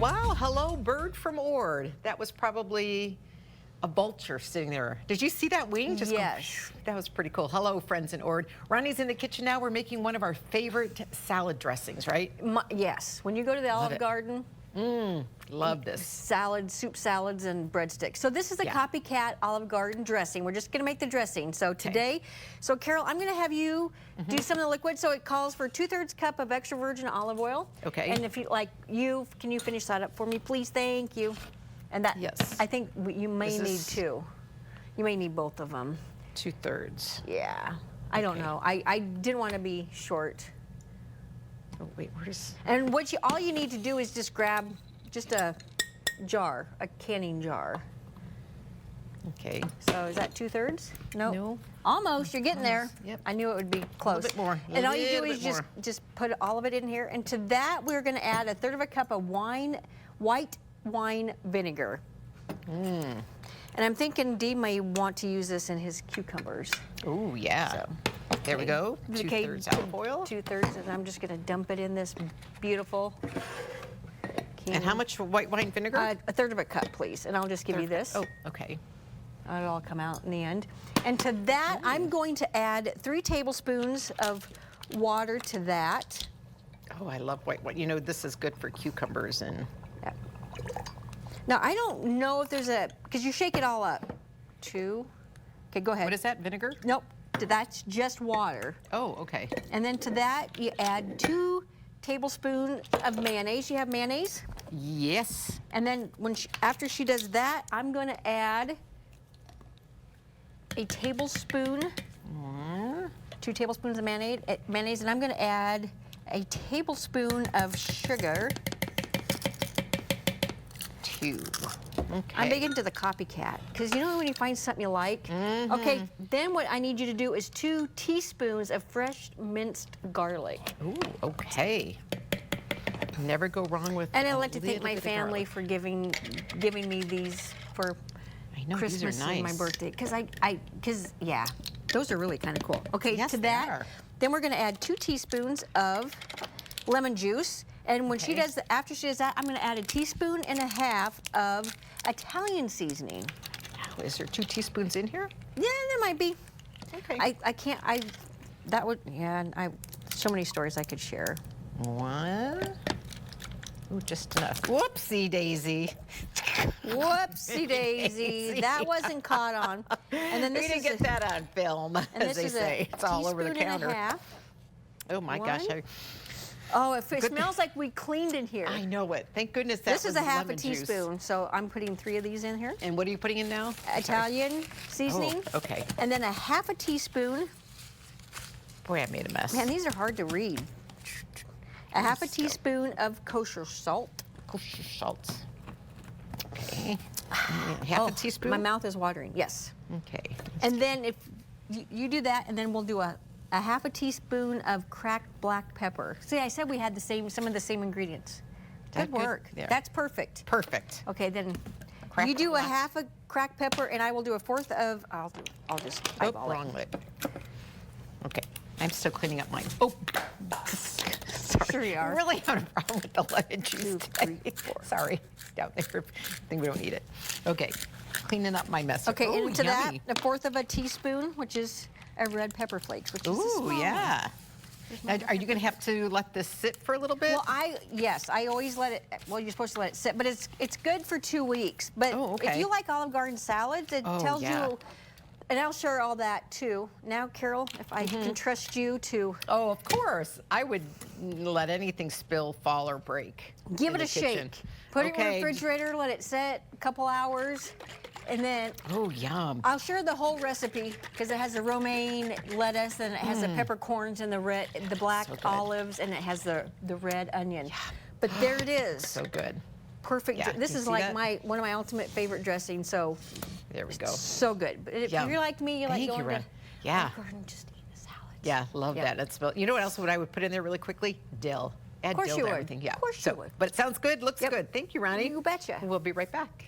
wow, hello, bird from Ord. That was probably a vulture sitting there. Did you see that wing? Just yes. That was pretty cool. Hello, friends in Ord. Ronnie's in the kitchen now. We're making one of our favorite salad dressings, right? Yes. When you go to the Olive Garden, love this. Salads, soup salads, and breadsticks. So this is a Copycat Olive Garden dressing. We're just going to make the dressing. So today, so Carol, I'm going to have you do some of the liquid. So it calls for 2/3 cup of extra virgin olive oil. Okay. And if you can you finish that up for me, please? Thank you. And that, yes. I think you may need two. You may need both of them. 2/3. Yeah. I don't know. I didn't want to be short. Oh, wait, where's... And all you need to do is just grab just a jar, a canning jar. Okay. So is that 2/3? Nope. No. Almost. You're getting there. Yep. I knew it would be close. A little bit more. And all you do is just put all of it in here. And to that, we're going to add 1/3 cup of white wine vinegar. And I'm thinking Dee may want to use this in his cucumbers. Oh, yeah. So, there we go. 2/3 olive oil. 2/3, and I'm just going to dump it in this beautiful canning. And how much white wine vinegar? 1/3 cup, please. And I'll just give you this. Oh, okay. It'll all come out in the end. And to that, I'm going to add 3 tablespoons of water to that. Oh, I love white wine. You know, this is good for cucumbers and... Yeah. Now, I don't know if there's because you shake it all up. 2. Okay, go ahead. What is that, vinegar? Nope, that's just water. Oh, okay. And then to that, you add 2 tablespoons of mayonnaise. You have mayonnaise? Yes. And then after she does that, I'm going to add a tablespoon, 2 tablespoons of mayonnaise, and I'm going to add a tablespoon of sugar. 2. Okay. I'm big into the Copycat, because you know when you find something you like? Okay, then what I need you to do is 2 teaspoons of fresh minced garlic. Ooh, okay. Never go wrong with. And I'd like to thank my family for giving me these for Christmas and my birthday, because yeah, those are really kind of cool. Okay, yes, to that, then we're going to add 2 teaspoons of lemon juice. And when she does, after she does that, I'm going to add 1.5 teaspoons of Italian seasoning. Oh, is there 2 teaspoons in here? Yeah, there might be. Okay. So many stories I could share. 1. Ooh, just enough. Whoopsie daisy. Whoopsie daisy. That wasn't caught on. And then this we didn't get that on film, as they say. It's all over the counter. 1.5. Oh my gosh. Oh, it smells like we cleaned in here. I know it. Thank goodness that This is was a 1/2 lemon teaspoon, juice. so I'm putting 3 of these in here. And what are you putting in now? Italian seasoning. Oh, okay. And then 1/2 teaspoon. Boy, I made a mess. Man, these are hard to read. 1/2 teaspoon of kosher salt. Kosher salt. Okay. 1/2 teaspoon? My mouth is watering, yes. Okay. And then if you do that, and then we'll do a 1/2 teaspoon of cracked black pepper. See, I said we had some of the same ingredients. Good work. There. That's perfect. Perfect. Okay, then you do 1/2 cracked pepper, and I will do 1/4 of. I'll just eyeball it. Wrong lid. Okay, I'm still cleaning up mine. Oh, sorry. Sure you are. I'm really having a problem with the lemon juice. 2, 3, 4. Sorry, down there. I think we don't need it. Okay, cleaning up my mess. Okay, ooh, into yummy. that, 1/4 teaspoon, which is a red pepper flakes, which is a small one. Yeah. Now, are you going to have to let this sit for a little bit? Well, yes, I always let it. Well, you're supposed to let it sit, but it's good for 2 weeks. But if you like Olive Garden salads, it tells you. And I'll share all that too. Now, Carol, if I can trust you to. Oh, of course. I would let anything spill, fall, or break. Give it a shake. Put it in the refrigerator, let it set a couple hours, and then. Oh, yum. I'll share the whole recipe because it has the romaine lettuce and it has the peppercorns and the black olives and it has the red onion. Yeah. But there it is. So good. Perfect. Yeah, this is like one of my ultimate favorite dressings. So there we go. So good. But if you're like me, you like going to Olive Garden, just eat the salad. Yeah, love that. You know what else I would put in there really quickly? Dill. Add dill to everything. Yeah. Of course you would. But it sounds good. Looks good. Thank you, Ronnie. You betcha. We'll be right back.